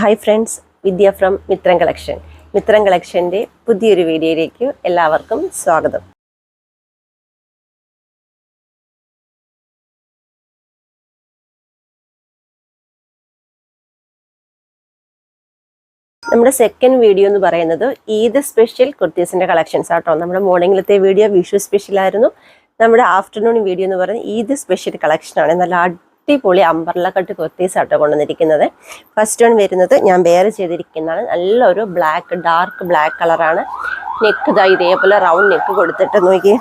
Hi friends, Vidya from Mithram collection. Mithram കളക്ഷൻ്റെ പുതിയൊരു വീഡിയോയിലേക്ക് എല്ലാവർക്കും സ്വാഗതം. നമ്മുടെ സെക്കൻഡ് വീഡിയോ എന്ന് പറയുന്നത് ഈദ് സ്പെഷ്യൽ കുർത്തീസിൻ്റെ കളക്ഷൻസ് ആട്ടോ. നമ്മുടെ മോർണിംഗിലത്തെ വീഡിയോ വിഷു സ്പെഷ്യൽ ആയിരുന്നു. നമ്മുടെ ആഫ്റ്റർനൂൺ വീഡിയോ എന്ന് പറയുന്നത് ഈദ് സ്പെഷ്യൽ കളക്ഷനാണ്. നല്ല അടിപൊളി അംബ്രല്ല കട്ട് കുർത്തീസ് ആട്ടോ കൊണ്ടുവന്നിരിക്കുന്നത്. ഫസ്റ്റ് വൺ വരുന്നത് ഞാൻ വെയർ ചെയ്തിരിക്കുന്നതാണ്. നല്ലൊരു ഡാർക്ക് ബ്ലാക്ക് കളറാണ്. നെക്ക് ഇതാ ഇതേപോലെ റൗണ്ട് നെക്ക് കൊടുത്തിട്ട് നോക്കി,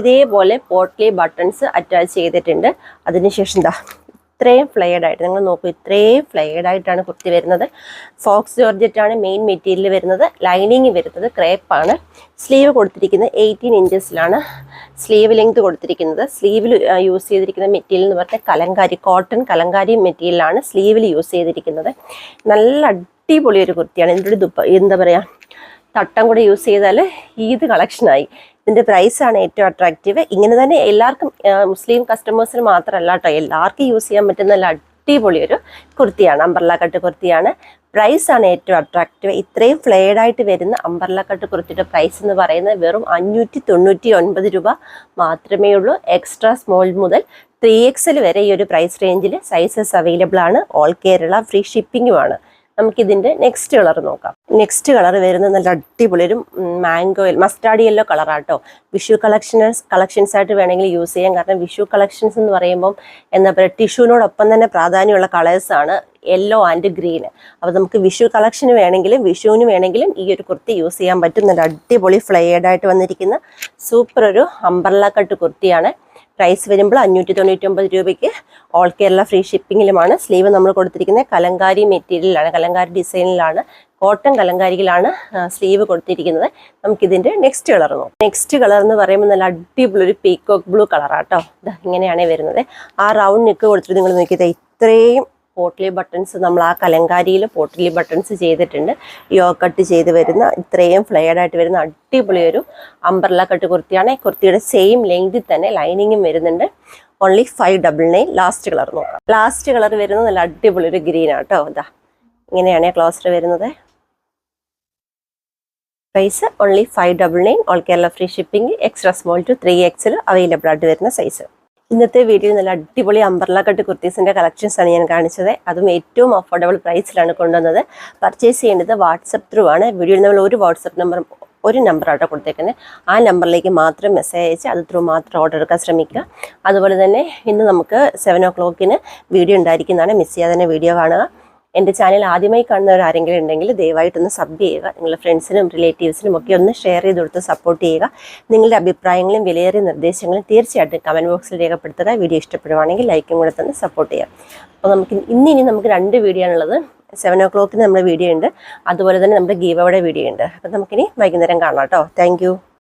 ഇതേപോലെ പോട്ട്ലി ബട്ടൺസ് അറ്റാച്ച് ചെയ്തിട്ടുണ്ട്. അതിനുശേഷം എന്താ ഇത്രയും ഫ്ലെയർഡ് ആയിട്ട് നിങ്ങൾ നോക്കൂ, ഇത്രയും ഫ്ലെയർഡ് ആയിട്ടാണ് കുർത്തി വരുന്നത്. ഫോക്സ് ജോർജറ്റാണ് മെയിൻ മെറ്റീരിയൽ വരുന്നത്. ലൈനിങ് വരുന്നത് ക്രേപ്പാണ്. സ്ലീവ് കൊടുത്തിരിക്കുന്നത് 18 ഇഞ്ചസിലാണ് സ്ലീവ് ലെങ്ത് കൊടുത്തിരിക്കുന്നത്. സ്ലീവിൽ യൂസ് ചെയ്തിരിക്കുന്ന മെറ്റീരിയൽ എന്ന് പറഞ്ഞാൽ കോട്ടൺ കലങ്കാരി മെറ്റീരിയലാണ് സ്ലീവിൽ യൂസ് ചെയ്തിരിക്കുന്നത്. നല്ല അടിപൊളി ഒരു കുർത്തിയാണ്. ഇതിൻ്റെ ഒരു എന്താ പറയുക, തട്ടം കൂടെ യൂസ് ചെയ്താൽ ഈദ് കളക്ഷനായി. ഇതിൻ്റെ പ്രൈസാണ് ഏറ്റവും അട്രാക്റ്റീവ്. ഇങ്ങനെ തന്നെ എല്ലാവർക്കും, മുസ്ലിം കസ്റ്റമേഴ്സിന് മാത്രമല്ല കേട്ടോ, എല്ലാവർക്കും യൂസ് ചെയ്യാൻ പറ്റുന്ന നല്ല അടിപൊളിയൊരു കുർത്തിയാണ്. അംബ്രല്ല കട്ട് കുർത്തിയാണ്. പ്രൈസാണ് ഏറ്റവും അട്രാക്റ്റീവ്. ഇത്രയും ഫ്ലെയർഡായിട്ട് വരുന്ന അംബ്രല്ല കട്ട് കുർത്തിയുടെ പ്രൈസ് എന്ന് പറയുന്നത് വെറും 599 രൂപ മാത്രമേ ഉള്ളൂ. എക്സ്ട്രാ സ്മോൾ മുതൽ 3XL വരെ ഈ ഒരു പ്രൈസ് റേഞ്ചിൽ സൈസസ് അവൈലബിൾ ആണ്. ഓൾ കേരള ഫ്രീ ഷിപ്പിങ്ങുമാണ്. നമുക്കിതിൻ്റെ നെക്സ്റ്റ് കളർ നോക്കാം. കളർ വരുന്നത് നല്ല അടിപൊളി ഒരു മസ്റ്റാർഡ് യെല്ലോ കളറാട്ടോ. വിഷു കളക്ഷൻസ് ആയിട്ട് വേണമെങ്കിൽ യൂസ് ചെയ്യാം. കാരണം വിഷു കളക്ഷൻസ് എന്ന് പറയുമ്പം എന്താ പറയുക, ടിഷ്യൂവിനോടൊപ്പം തന്നെ പ്രാധാന്യമുള്ള കളേഴ്സാണ് യെല്ലോ ആൻഡ് ഗ്രീൻ. അപ്പോൾ നമുക്ക് വിഷു കളക്ഷന് വേണമെങ്കിലും വിഷുവിന് വേണമെങ്കിലും ഈ ഒരു കുർത്തി യൂസ് ചെയ്യാൻ പറ്റും. നല്ല അടിപൊളി ഫ്ലെയർഡായിട്ട് വന്നിരിക്കുന്ന സൂപ്പർ ഒരു അംബ്രല്ല കട്ട് കുർത്തിയാണ്. പ്രൈസ് വരുമ്പോൾ 599 രൂപയ്ക്ക് ഓൾ കേരള ഫ്രീ ഷിപ്പിങ്ങിലുമാണ്. സ്ലീവ് നമ്മൾ കൊടുത്തിരിക്കുന്നത് കലങ്കാരി മെറ്റീരിയലാണ്, കലങ്കാരി ഡിസൈനിലാണ്, കോട്ടൺ കലങ്കാരിയിലാണ് സ്ലീവ് കൊടുത്തിരിക്കുന്നത്. നമുക്കിതിൻ്റെ നെക്സ്റ്റ് കളർ നോക്കാം. നെക്സ്റ്റ് കളർ എന്ന് പറയുമ്പോൾ നല്ല അടിപൊളി ഒരു പീക്കോക്ക് ബ്ലൂ കളറാട്ടോ. ഇങ്ങനെയാണ് വരുന്നത്. ആ റൗണ്ട് നെക്ക് കൊടുത്തിട്ട് നിങ്ങൾ നോക്കിയത് ഇത്രയും പോട്ട്ലി ബട്ടൺസ് നമ്മൾ ആ കലങ്കാരിയിൽ പോട്ട്ലി ബട്ടൺസ് ചെയ്തിട്ടുണ്ട്. യോ കട്ട് ചെയ്ത് വരുന്ന ഇത്രയും ഫ്ലെയർഡായിട്ട് വരുന്ന അടിപൊളി ഒരു അംബ്രല്ല കട്ട് കുർത്തിയാണ്. കുർത്തിയുടെ സെയിം ലെങ്തിൽ തന്നെ ലൈനിങ്ങും വരുന്നുണ്ട്. ഓൺലി 599. ലാസ്റ്റ് കളർ നോക്കാം. ലാസ്റ്റ് കളർ വരുന്നത് നല്ല അടിപൊളി ഒരു ഗ്രീൻ ആട്ടോ. ഇങ്ങനെയാണ് ക്ലോസ്റ്റർ വരുന്നത്. Price only 599. All Kerala free shipping. Extra small to 3XL available ആയിട്ട് വരുന്ന സൈസ്. ഇന്നത്തെ വീഡിയോയിൽ നല്ല അടിപൊളി അംബ്രല്ല കട്ട് കുർത്തീസിൻ്റെ കളക്ഷൻസാണ് ഞാൻ കാണിച്ചത്. അതും ഏറ്റവും അഫോർഡബിൾ പ്രൈസിലാണ് കൊണ്ടുവന്നത്. പർച്ചേസ് ചെയ്യേണ്ടത് വാട്സപ്പ് ത്രൂ ആണ്. വീഡിയോയിൽ നമ്മൾ ഒരു നമ്പറാട്ടോ കൊടുത്തേക്കുന്നത്. ആ നമ്പറിലേക്ക് മാത്രം മെസ്സേജ് അയച്ച് അത് ത്രൂ മാത്രം ഓർഡർ എടുക്കാൻ ശ്രമിക്കുക. അതുപോലെ തന്നെ ഇന്ന് നമുക്ക് 7 o'clock വീഡിയോ ഉണ്ടായിരിക്കുന്നതാണ്. മിസ് ചെയ്യാതെ തന്നെ വീഡിയോ കാണുക. എൻ്റെ ചാനൽ ആദ്യമായി കാണുന്നവർ ആരെങ്കിലും ഉണ്ടെങ്കിൽ ദയവായിട്ടൊന്ന് സബ് ചെയ്യുക. നിങ്ങളുടെ ഫ്രണ്ട്സിനും റിലേറ്റീവ്സിനും ഒക്കെ ഒന്ന് ഷെയർ ചെയ്ത് കൊടുത്ത് സപ്പോർട്ട് ചെയ്യുക. നിങ്ങളുടെ അഭിപ്രായങ്ങളും വിലയേറിയ നിർദ്ദേശങ്ങളും തീർച്ചയായിട്ടും കമൻറ്റ് ബോക്സിൽ രേഖപ്പെടുത്തുക. വീഡിയോ ഇഷ്ടപ്പെടുവാണെങ്കിൽ ലൈക്കും കൂടെ തന്നെ സപ്പോർട്ട് ചെയ്യാം. അപ്പോൾ നമുക്ക് 2 വീഡിയോ ആണുള്ളത്. 7 o'clock നമ്മുടെ വീഡിയോ ഉണ്ട്. അതുപോലെ തന്നെ നമ്മുടെ ഗീവ് അവയുടെ വീഡിയോ ഉണ്ട്. അപ്പോൾ നമുക്കിനി വൈകുന്നേരം കാണാം കേട്ടോ. താങ്ക്